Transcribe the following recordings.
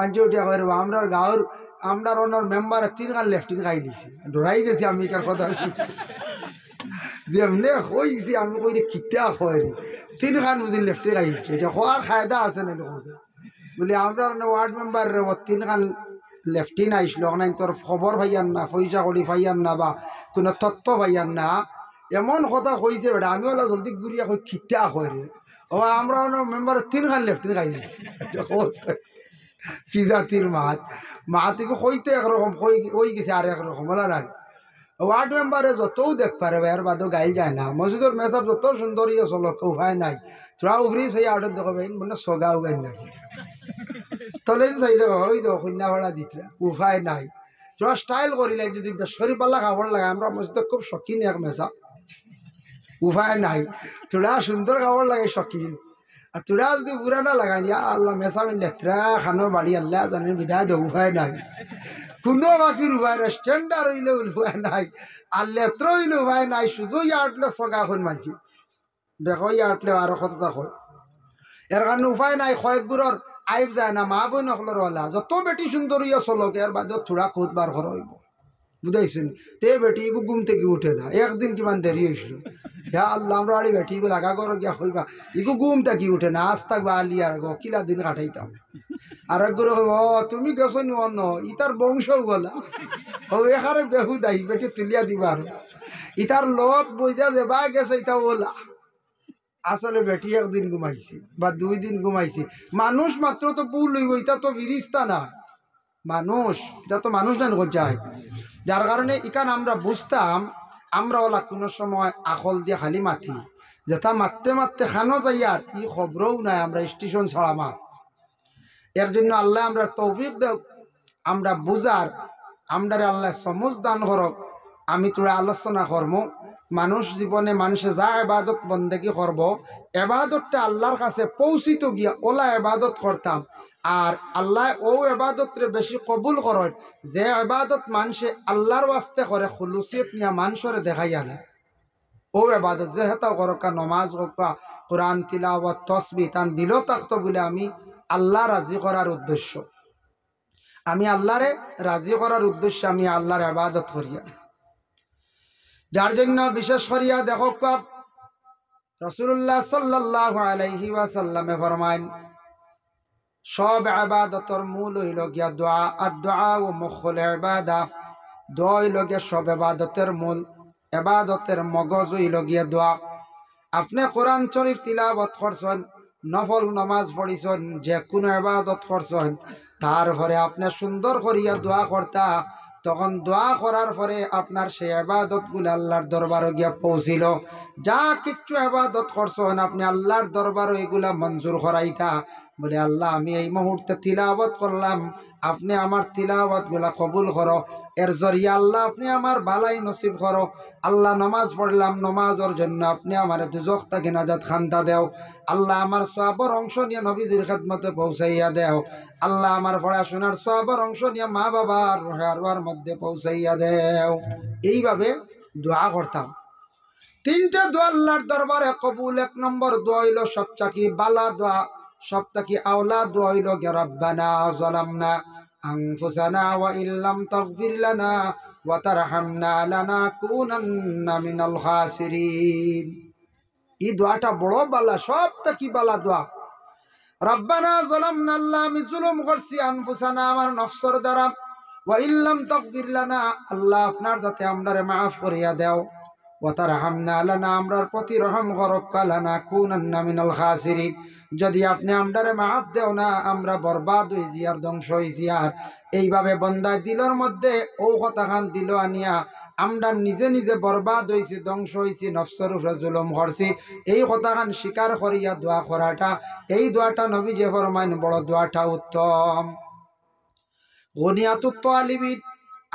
পাঁচে উঠিয়া কই আমরা গাঁৱৰ আমরা ওনার মেম্বারে 3 খান লেফটিন খাই দিছি ডরাই গেছি আমি কার কথা যে এমনি কইছি আমি কই কিতা কই 3 খান বুঝি লেফটে খাইছে এটা হওয়ার ফায়দা আছে না কইছে বলি আমরা ওয়ার্ড মেম্বার 3 খান লেফটিন আইসলো না তোর খবর পাইয়ান না পয়সা কড়ি পাইয়ান না বা কোনো তথ্য পাইয়ান না এমন কথা কইছে বেটা আমি ওলা জলদি ঘুরিয়া কই কিতা কই রে ও আমরা মেম্বার 3 খান লেফটিন খাই দিছি কি জাতির মাহাতিকে কইতে একরকম কই গেছে আর একরকম বলা না ওয়ার্ড মেম্বারে যতও দেখ পারে এর বাদও গাইল যায় না মসজিদের মেসাব যত সুন্দর ইয়ে চলো কেউ হয় নাই তোরা উভরি সেই আউটের দেখো মানে সগাও গাই না তলে চাই দেখো ওই দেখো কন্যা ভাড়া দিতে উপায় নাই তোরা স্টাইল করিলে যদি বেসরি পাল্লা খাবার লাগে আমরা মসজিদে খুব শখিন এক মেসা উপায় নাই তোরা সুন্দর খাবার লাগে শখিন আর তোরা যদি বুড়া না লাগাই দিয়া আল্লাহ মেসাবে লেত্রা খানো বাড়ি আল্লাহ জানেন বিদায় দে উপায় নাই কোনো বাকির উপায় নাই স্ট্যান্ডার্ড হইলে উপায় নাই আর লেত্র হইলে উপায় নাই শুধু আটলে ফগা এখন মানছি দেখো আটলে আরো কতটা হয় এর কারণে উপায় নাই কয়েকগুলোর আইব যায় না মা বই নকলের ওলা যত বেটি সুন্দর ইয়ে চলক এর বাদে থোড়া খুদ বার করা হইব বুঝাইছেন তে বেটি এগু ঘুম থেকে উঠে না একদিন কিমান দেরি হয়েছিল হ্যাঁ আল্লাহ আমরা আড়ি বেটি এগুলো আগা করো গিয়া হইবা এগু ঘুম থেকে উঠে না আজ থাকবা আলি আর গো কিলা দিন কাটাইতাম আর একগুলো হইব তুমি গেছো নি অন্য ইতার বংশ বলা ও এখানে বেহু দাই বেটি তুলিয়া দিবা আর ইতার লত বইয়া যাবা গেছে ইতা ওলা আসলে বেটি একদিন ঘুমাইছি বা 2 দিন ঘুমাইছি মানুষ মাত্র তো ভুল হইব এটা তো ফিরিস্তা না মানুষ এটা তো মানুষ না যায় যার কারণে এখানে আমরা বুঝতাম আমরা ওলা কোনো সময় আকল দিয়ে খালি মাতি যেটা মারতে মারতে খানো যাই আর ই খবরও নাই আমরা স্টেশন ছাড়া মাত এর জন্য আল্লাহ আমরা তৌফিক দেব আমরা বুঝার আমরা আল্লাহ সমুজ দান করক আমি তোরা আলোচনা করব মানুষ জীবনে মানুষে যা এবাদত বন্দেগি করব এবাদতটা আল্লাহর কাছে পৌঁছিত গিয়া ওলা এবাদত করতাম আর আল্লাহ ও এবাদতরে বেশি কবুল করেন যে এবাদত মানুষে আল্লাহর ওয়াস্তে করে খুলুসিয়ত নিয়া মানুষরে দেখাইয়া না ও এবাদত যে হেতাও করকা নমাজ হোকা কোরআন তিলাওয়াত তসবিহ তান দিল তাকত বলে আমি আল্লাহ রাজি করার উদ্দেশ্য আমি আল্লাহরে রাজি করার উদ্দেশ্যে আমি আল্লাহর ইবাদত করিয়া যার জন্য বিশেষ করিয়া দেখো রাসূলুল্লাহ সাল্লাল্লাহু আলাইহি ওয়াসাল্লামে ফরমায়েন সব ইবাদতের মূল হইল গিয়া দোয়া আর দোয়া ও মুখুল ইবাদা দোয়া হইল গিয়া সব ইবাদতের মূল ইবাদতের মগজ হইল গিয়া দোয়া আপনি কোরআন শরীফ তিলাওয়াত করছেন নফল নামাজ পড়িছেন যে কোনো ইবাদত করছেন তারপরে আপনি সুন্দর করিয়া দোয়া করতা তখন দোয়া করার পরে আপনার সেই ইবাদতগুলো আল্লাহর দরবারে গিয়া পৌঁছিল যা কিচ্ছু ইবাদত করছেন আপনি আল্লাহর দরবারে এগুলা মঞ্জুর করাইতা বলে আল্লাহ আমি এই মুহূর্তে তিলাওয়াত করলাম আপনি আমার তিলাওয়াতগুলা কবুল করো এর জরিয়া আল্লাহ আপনি আমার ভালাই নসিব করো আল্লাহ নামাজ পড়লাম নামাজের জন্য আপনি আমার দুজখ থেকে নাজাত খান্তা দেও আল্লাহ আমার সওয়াবের অংশ নিয়ে নবীজির খেদমতে পৌঁছাইয়া দেও আল্লাহ আমার পড়াশোনার সওয়াবের অংশ নিয়ে মা বাবার রোহার মধ্যে পৌঁছাইয়া দেও এইভাবে দোয়া করতাম 3টা দোয়া আল্লাহর দরবারে কবুল 1 নম্বর দোয়া হইল সবচাকি বালা দোয়া সবটাকি আওলা দোয়া হইল রব্বানা যালামনা আনফুসানা ওয়া ইল্লাম তাগফির লানা ওয়া তারহামনা লানাকুনান্না মিনাল খাসিরিন এই দোয়াটা বড় বালা সবটাকি বালা দোয়া রব্বানা যালামনা আল্লাহ আমি জুলুম করছি আনফুসানা আমার নফসের দ্বারা ওয়া ইল্লাম তাগফির লানা আল্লাহ আপনার যাতে আমরারে maaf করিয়া দাও ওয়া তারহামনা লানা আমরার প্রতি রহম করক লানাকুনান্না মিনাল খাসিরিন যদি আপনি আমরারে maaf দেও না আমরা বরবাদ হই জিয়ার ধ্বংস হই জিয়ার এইভাবে বন্দায় দিলের মধ্যে ও কথাখান দিল আনিয়া আমরা নিজে নিজে বরবাদ হইছি ধ্বংস হইছি নফসের উপরে জুলুম করছি এই কথাখান স্বীকার করিয়া দোয়া করাটা এই দোয়াটা নবী যে ফরমাইন বড় দোয়াটা উত্তম গুনিয়াতুত তালিবিন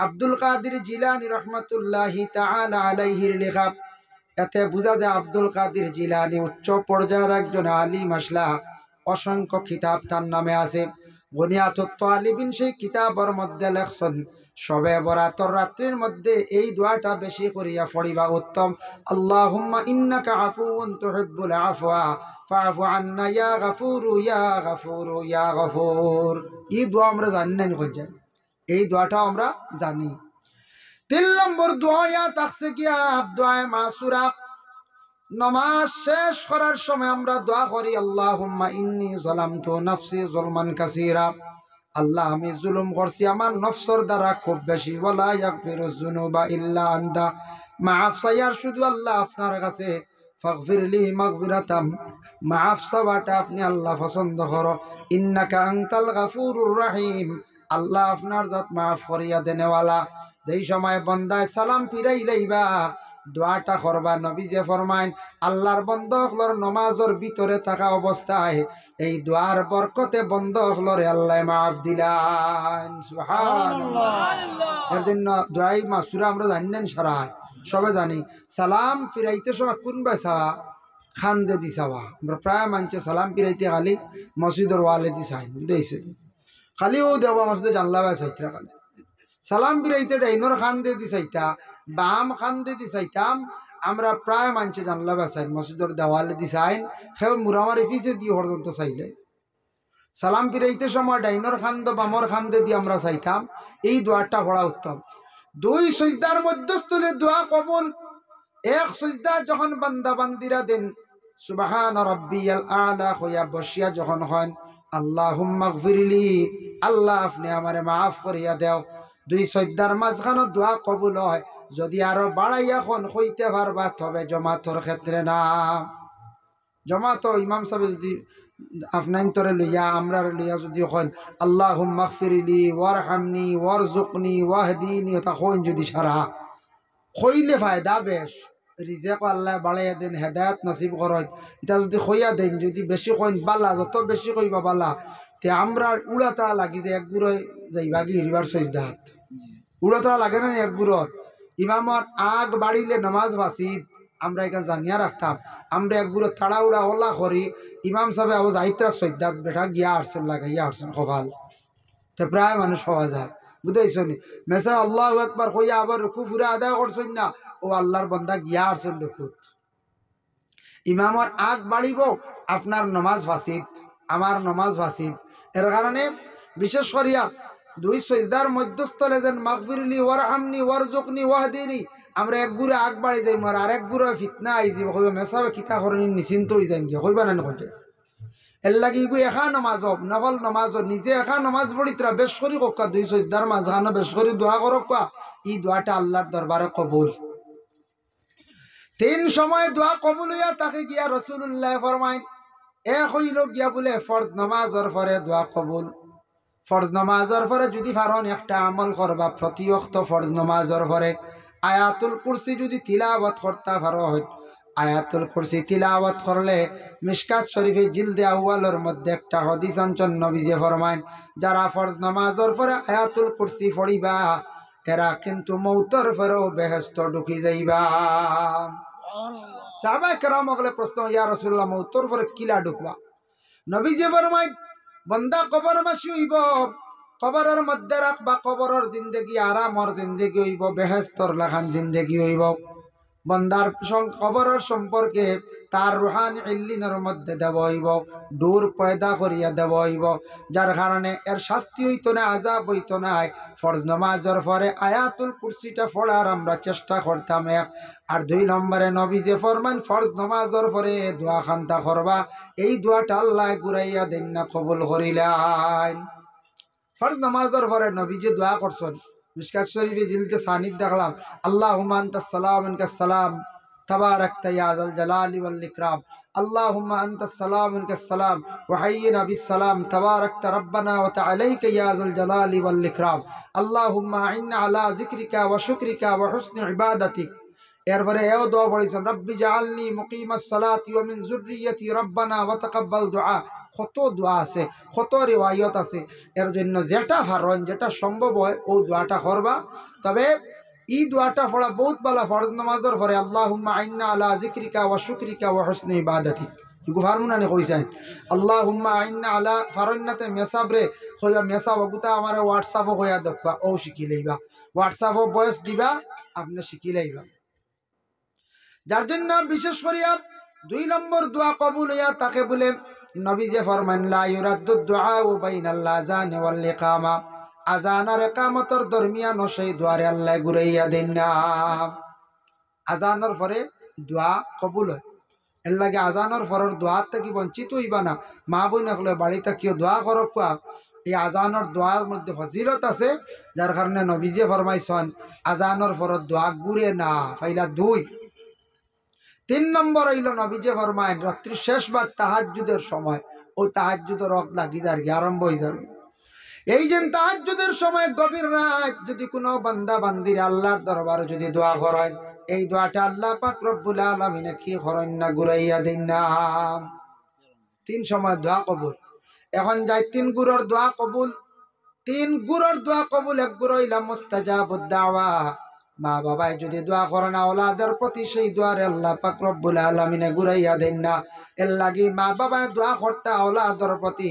আব্দুল কাদের জিলানী রহমাতুল্লাহি তাআলা আলাইহির লেখা এতে বোঝা যায় আব্দুল কাদের জিলানী উচ্চ পর্যায়ের একজন আলিম আসলা অসংখ্য কিতাব তার নামে আছে বুনিয়াতুত তালিবিন সেই কিতাবের মধ্যে লেখছেন শবে বরাতর রাত্রির মধ্যে এই দোয়াটা বেশি করিয়া পড়িবা উত্তম। আল্লাহুম্মা ইন্নাকা আফুউন তুহিব্বুল আফওয়া ফাআফু আন্না ইয়া গাফুরু ইয়া গাফুরু ইয়া গাফুর। এই দোয়া আমরা জানি না কইছেন, এই দোয়াটা আমরা জানি। 3 নম্বর দোয়া ইয়া তাকসে গিয়া দোয়ায়ে মাসুরা। নামাজ শেষ করার সময় আমরা দোয়া করি আল্লাহুম্মা ইন্নী যালামতু নাফসি যুলমান কাসীরা। আল্লাহ আমি জুলুম করছি আমার নফসের দ্বারা খুব বেশি, ওয়ালা ইয়াগফিরুজ যুনুবা ইল্লা আনতা, মাফ চাইয়ার শুধু আল্লাহ আপনার কাছে। ফাগফিরলি মাগফিরাতাম, মাফ চাওয়াটা আপনি আল্লাহ পছন্দ করো। ইন্নাকা আনতাল গাফুরুর রহিম, আল্লাহ আপনার জাত মাফ করিয়া দেনেওয়ালা। যেই সময় বন্দায় সালাম ফিরাই লইবা দোয়াটা করবা। নবী যে ফরমাইন আল্লাহর বন্দকলর নমাজের ভিতরে থাকা অবস্থায় এই দোয়ার বরকতে বন্দকলরে আল্লাহ মাফ দিলেন। সুবহানাল্লাহ। এর জন্য দোয়াই মাসুরা আমরা জানি না, সারা সবে জানি। সালাম ফিরাইতে সময় কোন বেসা খান্দে দিছাওয়া, আমরা প্রায় মানছে সালাম ফিরাইতে খালি মসজিদের ওয়ালে দিছাই বুঝেছে, খালি ও দেওয়া মসজিদে জানলা বেসাইতরা খালি সালাম ফিরাইতে ডাইনর খান দিয়ে দিছাইতা বাম খান দিয়ে দিছাইতাম। আমরা প্রায় মানছে জানলা বেসাই মসজিদের দেওয়ালে দিছাইন, সেও মুরামারি পিছে দিয়ে পর্যন্ত চাইলে সালাম ফিরাইতে সময় ডাইনর খান্দ বামর খান্দে দিয়ে আমরা চাইতাম। এই দোয়াটা পড়া উত্তম। 2 সিজদার মধ্যস্থলে দোয়া কবুল। 1 সিজদা যখন বান্দা বান্দিরা দেন সুবহান রাব্বিয়াল আলা হইয়া বসিয়া যখন হন আল্লাহুম্মা গফিরলি, আল্লাহ আপনি আমারে মাফ করিয়া দেও। 2 সিজদার মাঝখানে দোয়া কবুল হয় যদি আরো বাড়াইয়া খন হইতে পারবা, তবে জমাতর ক্ষেত্রে না। জমাত ইমাম সাহেব যদি আপনার তরে লইয়া আমরা লইয়া যদি হন আল্লাহুম্মা গফিরলি ওয়ারহামনি ওয়ারজুকনি ওয়াহদিনি, তা হইন যদি সারা হইলে ফায়দা বেশ। রিজেক আল্লাহ বাড়াইয়া দেন, হেদায়ত নসিব করেন। এটা যদি হইয়া দেন, যদি বেশি কইন বালা, যত বেশি কইবা বালা। তে আমরা উড়া তাড়া লাগি যে এক গুড়ে যাইবা কি হিরিবার সইজদাত উড়া তাড়া লাগে না এক গুড়ত। ইমামর আগ বাড়িলে নামাজ বাসিদ আমরা এখানে জানিয়া রাখতাম। আমরা এক গুড়ো তাড়া উড়া ওলা করি ইমাম সাহেব আবু যাইত্রা সইদাত বেটা গিয়া আসছেন লাগাইয়া আসছেন কপাল। তো প্রায় মানুষ হওয়া যায় বুঝেছো নি। মেসা আল্লাহু আকবার কইয়া আবার রুকু ফুরা আদায় করছেন না, ও আল্লাহর বন্দা গিয়া আসছেন রুকুত। ইমামর আগ বাড়িব আপনার নমাজ ফাসিদ, আমার নমাজ ফাসিদ। এর কারণে বিশেষ করিয়া 2 সিজদার মধ্যস্থলে যেন মাগফিরলি ওয়ারহামনি ওয়ারজুকনি ওয়াহদিনি আমরা এক গুড়ে আগ বাড়ি যাই, আর আরেক গুড়ে ফিতনা আই যাব কইবা মেসাবে কিতা করেন নিশ্চিন্ত হয়ে যান গিয়া কইবা না কইতে। এর লাগি গই একা নমাজ নফল নমাজ নিজে একা নমাজ পড়ি তোরা বেশ করি কোকা 2 সিজদার মাঝখানে বেশ করি দোয়া করক কা। এই দোয়াটা আল্লাহর দরবারে কবুল। 3 সময় দোয়া কবুল হইয়া তাকে গিয়া রাসূলুল্লাহ ফরমাইন এক হইল গিয়া বলে ফরজ নামাজের পরে দোয়া কবুল। ফরজ নামাজের পরে যদি পারন একটা আমল করবা, প্রতি ওয়াক্ত ফরজ নামাজের পরে আয়াতুল কুরসি যদি তিলাওয়াত করতে পারো, আয়াতুল কুরসি তিলাওয়াত করলে মিশকাত শরীফে জিলদে আউয়ালের মধ্যে একটা হাদিস আনছেন নবীজি ফরমাইন যারা ফরজ নামাজের পরে আয়াতুল কুরসি পড়িবা এরা কিন্তু মৌতের পরেও বেহেশত ঢুকি যাইবা। সাহাবায়ে কেরাম বলে প্রশ্ন ইয়া রাসূলুল্লাহ মৌতের পরে কিলা ঢুকবা? নবীজি ফরমাইন বন্দা কবরবাসী হইব, কবরের মধ্যে রাখবা, কবরের জিন্দগি আরামর জিন্দগি হইব, বেহেশতর লাখান জিন্দগি হইব। বন্দার কবরের সম্পর্কে তার রুহানি ইল্লিনের মধ্যে দেব হইব, দূর পয়দা করিয়া দেব হইব, যার কারণে এর শাস্তি হইতো না, আযাব হইতো না। ফরজ নামাজের পরে আয়াতুল কুরসিটা পড়ার আমরা চেষ্টা করতাম। আর 2 নম্বরে নবী যে ফরমান ফরজ নামাজের পরে দোয়া খান্তা করবা, এই দোয়াটা আল্লাহ ঘুরাইয়া দেন না, কবুল করিলেন। ফরজ নামাজের পরে নবী যে দোয়া করছেন মিশকাত শরীফে জিলদে সানিদ দেখলাম আল্লাহুম্মা আনতাস সালাম মিনকাস সালাম তাবারাকতা ইয়া যাল জালালি ওয়াল ইকরাম, আল্লাহুম্মা আনতাস সালাম মিনকাস সালাম ওয়া হাইয়িনা বিস সালাম তাবারাকতা রাব্বানা ওয়া তাআলাইকা ইয়া যাল জালালি ওয়াল ইকরাম, আল্লাহুম্মা আইন্না আলা যিকরিকা ওয়া শুকরিকা ওয়া হুসনি ইবাদাতিক। এরপরে এও দোয়া পড়েছেন রব্বি জাআলনি মুকিমাস সালাতি ওয়া মিন যুররিয়্যাতি রাব্বানা ওয়া তাকাব্বাল দুআ। কত দোয়া আছে, কত রিওয়ায়ত আছে। এর জন্য যেটা পারেন যেটা সম্ভব হয় ও দোয়াটা করবা। তবে এই দোয়াটা পড়া বহুত ভালো ফরজ নামাজের পরে আল্লাহুম্মা আইন্না আলা যিকরিকা ওয়া শুকরিকা ওয়া হুসনি ইবাদাতিক। গুফার মুনানি কইছেন আল্লাহুম্মা আইন্না আলা ফারন্নাতে মেসাবরে কইবা মেসাব গুতা আমার হোয়াটসঅ্যাপও কইয়া দেখবা ও শিখি লইবা হোয়াটসঅ্যাপও ভয়েস দিবা আপনি শিখি লইবা যার জন্য বিশেষ করিয়া 2 নম্বর দোয়া কবুল হইয়া তাকে বলে নবী যে ফরমান লা ইউরাদ্দু দুআউ বাইনাল আযান ওয়াল ইকামা আযান আর ইকামতের দরমিয়ান সেই দোয়ারে আল্লাহ ঘুরাইয়া দেন না আযানের পরে দোয়া কবুল হয় এর লাগে আজানোর পরের দোয়ার থেকে বঞ্চিত হইবা না মা বোন হলে বাড়িতে কেউ দোয়া করক কোয়া এই আজানোর দোয়ার মধ্যে ফজিলত আছে যার কারণে নবীজে ফরমাইছেন আজানোর পরের দোয়া ঘুরে না ফাইলা 2 3 নম্বর হইল নবীজে ফরমায় রাত্রি শেষ ভাগ তাহাজ্জুদের সময় ওই তাহাজ্জুদের রক্ত লাগি যার আরম্ভ হয়ে যাবে এই যে তাহাজ্জুদের সময় গভীর রাত যদি কোনো বান্দা বান্দির আল্লাহর দরবারে যদি দোয়া করেন এই দোয়াটা আল্লাহ পাক রব্বুল আলামিন কি করেন না ঘুরাইয়া দেন না 3 সময় দোয়া কবুল এখন যাই 3 গুরুর দোয়া কবুল 3 গুরুর দোয়া কবুল এক গুরু হইলা মুস্তাজাবুদ দাওয়া মা বাবায় যদি দোয়া করেন আওলাদের প্রতি সেই দোয়ারে আল্লাহ পাক রব্বুল আলামিন ঘুরাইয়া দেন না এর লাগি মা বাবায় দোয়া করতে আওলাদের প্রতি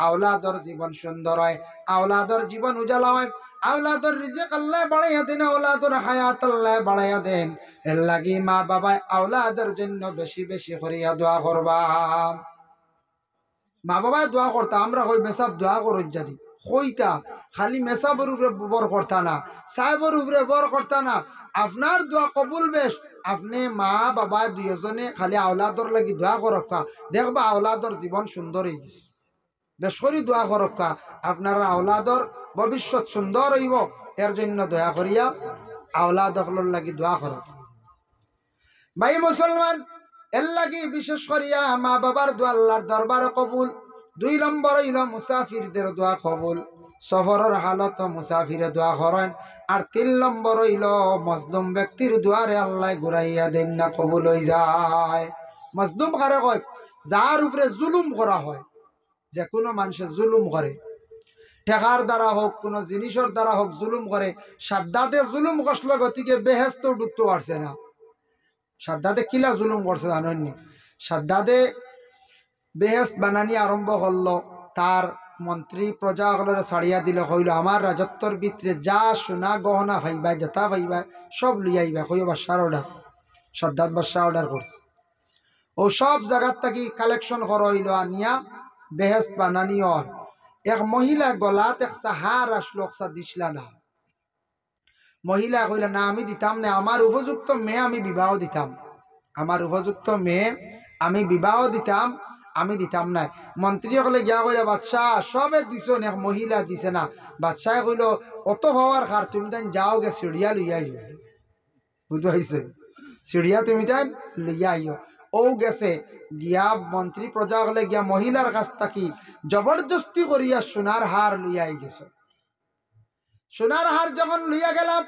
আওলাদের জীবন সুন্দর হয় আওলাদের জীবন উজালা হয় আওলাদের রিজিক আল্লাহ বাড়াইয়া দেন আওলাদের হায়াত আল্লাহ বাড়াইয়া দেন এর লাগি মা বাবায় আওলাদের জন্য বেশি বেশি করিয়া দোয়া করবা মা বাবায় দোয়া করতা আমরা কই মেসাব দোয়া করো যদি কইতা খালি মেসাবের উপরে বর করতা না সাহেবের উপরে বর করতা না আপনার দোয়া কবুল বেশ আপনি মা বাবা দুইজনে খালি আওলাদর লাগি দোয়া করক্কা দেখবা আওলাদর জীবন সুন্দর হয়ে গেছে বেশ করে দোয়া করক্কা আপনার আওলাদর ভবিষ্যৎ সুন্দর হইব এর জন্য দয়া করিয়া আওলাদর লাগি দোয়া করক ভাই মুসলমান এর লাগি বিশেষ করিয়া মা বাবার দোয়া আল্লাহর দরবারে কবুল 2 নম্বর হইল মুসাফিরদের দোয়া কবুল সফরের হালত মুসাফিরে দোয়া করেন আর 3 নম্বর হইল মজলুম ব্যক্তির দোয়ারে আল্লাহ ঘুরাইয়া দেন না কবুল হয়ে যায় মজলুম কারে কয় যার উপরে জুলুম করা হয় যে কোনো মানুষের জুলুম করে টেকার দ্বারা হোক কোনো জিনিসের দ্বারা হোক জুলুম করে সাদ্দাতে জুলুম কষল গতিকে বেহেস্ত ঢুকতে পারছে না সাদ্দাতে কিলা জুলুম করছে জানেননি সাদ্দাতে বেহেস্ত বানানি আরম্ভ করলো তার মন্ত্রী প্রজাগুলোর ছাড়িয়া দিল হইল আমার রাজত্বর ভিতরে যা সোনা গহনা ভাইবা যেটা ভাইবা সব লইয়াইবা কই বাদশার অর্ডার সাদ্দাত বাদশাহ অর্ডার করছে ও সব জায়গার থেকে কালেকশন করা হইল আনিয়া বেহেস্ত বানানি হয় এক মহিলা গলাত এক হার আসলো দিসলা না মহিলা কইলা না আমি দিতাম না আমার উপযুক্ত মেয়ে আমি বিবাহ দিতাম আমার উপযুক্ত মেয়ে আমি বিবাহ দিতাম আমি দিতাম না মন্ত্রী কলে গিয়া কইলা বাদশাহ সবে দিছ না মহিলা দিছে না বাদশাহ কইল অত হওয়ার খার তুমি তাই যাও গে সিঁড়িয়া লইয়া আইও বুঝতে পাইছে সিঁড়িয়া তুমি তাই লইয়া আইও ও গেছে গিয়া মন্ত্রী প্রজা হলে গিয়া মহিলার কাছ থাকি জবরদস্তি করিয়া সোনার হার লইয়া গেছে সোনার হার যখন লইয়া গেলাম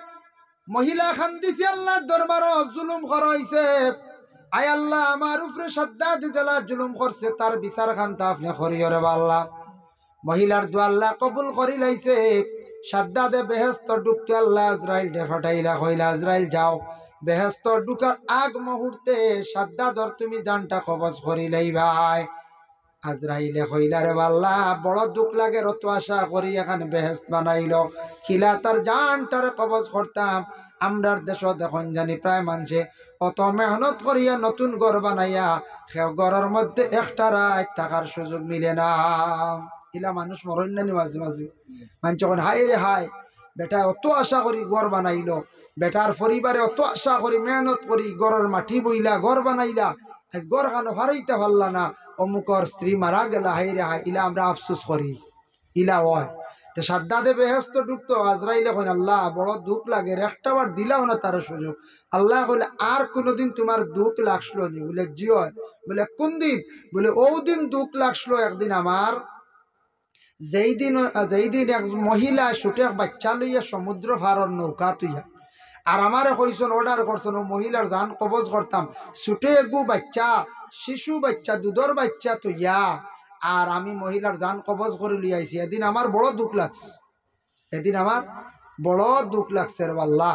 মহিলা খান দিছে আল্লাহ দরবার জুলুম করা হইছে আয় আল্লাহ আমার উপরে সাদ্দাত জেলা জুলুম করছে তার বিচার খানটা আপনি করিও রে আল্লাহ মহিলার দোয়া আল্লাহ কবুল করি লাইছে সাদ্দাতে বেহেস্ত ঢুকতে আল্লাহ আজরাইল ডে ফাটাইলা কইলা আজরাইল যাও বেহেস্ত ঢুকার আগ মুহূর্তে সাদ্দাতর তুমি জানটা কবজ করি লাইবাই আজরাইলে কইলা রে আল্লাহ বড় দুঃখ লাগে রত আশা করি এখানে বেহেস্ত বানাইল খিলা তার জানটার কবজ করতাম আমরার দেশ দেখুন জানি প্রায় মানুষে অত মেহনত করিয়া নতুন ঘর বানাইয়া সে ঘরের মধ্যে একটা রাত থাকার সুযোগ মিলে না ইলা মানুষ মরণ্যানি মাঝে মাঝে মানুষ যখন হাই রে হাই বেটা অত আশা করি ঘর বানাইল বেটার পরিবারে অত আশা করি মেহনত করি ঘরের মাটি বইলা ঘর বানাইলা ঘর খানো ফারাইতে পারলা না অমুকর স্ত্রী মারা গেলা হাই রে হাই ইলা আমরা আফসোস করি ইলা হয় তো সাদ্দাতে বেহেস্ত ঢুকতো আজরাইলে কইন আল্লাহ বড় দুঃখ লাগে একটা বার দিলাও না তার সুযোগ আল্লাহ কইলে আর কোনোদিন তোমার দুঃখ লাগলো নি বলে জি হয় বলে কোন দিন বলে ও দিন দুঃখ লাগলো একদিন আমার যেই দিন এক মহিলা ছুটে বাচ্চা লইয়া সমুদ্র ভারর নৌকা তুইয়া আর আমারে কইসন অর্ডার করছেন ও মহিলার জান কবজ করতাম ছুটে একগু বাচ্চা শিশু বাচ্চা দুধর বাচ্চা তুইয়া আর আমি মহিলার জান কবজ করে লিয়াইছি এদিন আমার বড় দুঃখ লাগছে এদিন আমার বড় দুঃখ লাগছে রে আল্লাহ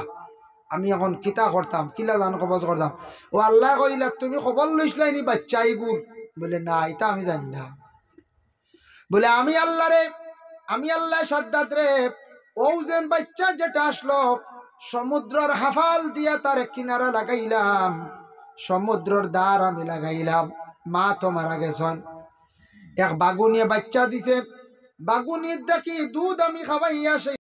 আমি এখন কিতা করতাম কিলা জান কবজ করতাম ও আল্লাহ কইলা তুমি খবর লইছিলাইনি বাচ্চা এইগুর বলে না এটা আমি জানি না। বলে আমি আল্লাহ রে, আমি আল্লাহ সাদ্দাত রে, ও যেন বাচ্চা যেটা আসলো সমুদ্রের হাফাল দিয়া তার কিনারা লাগাইলাম, সমুদ্রের দ্বার আমি লাগাইলাম, মা তো মারা গেছেন, এক বাগুনিয়ে বাচ্চা দিছে, বাগুনির দেখি দুধ আমি খাওয়াইয়া সেই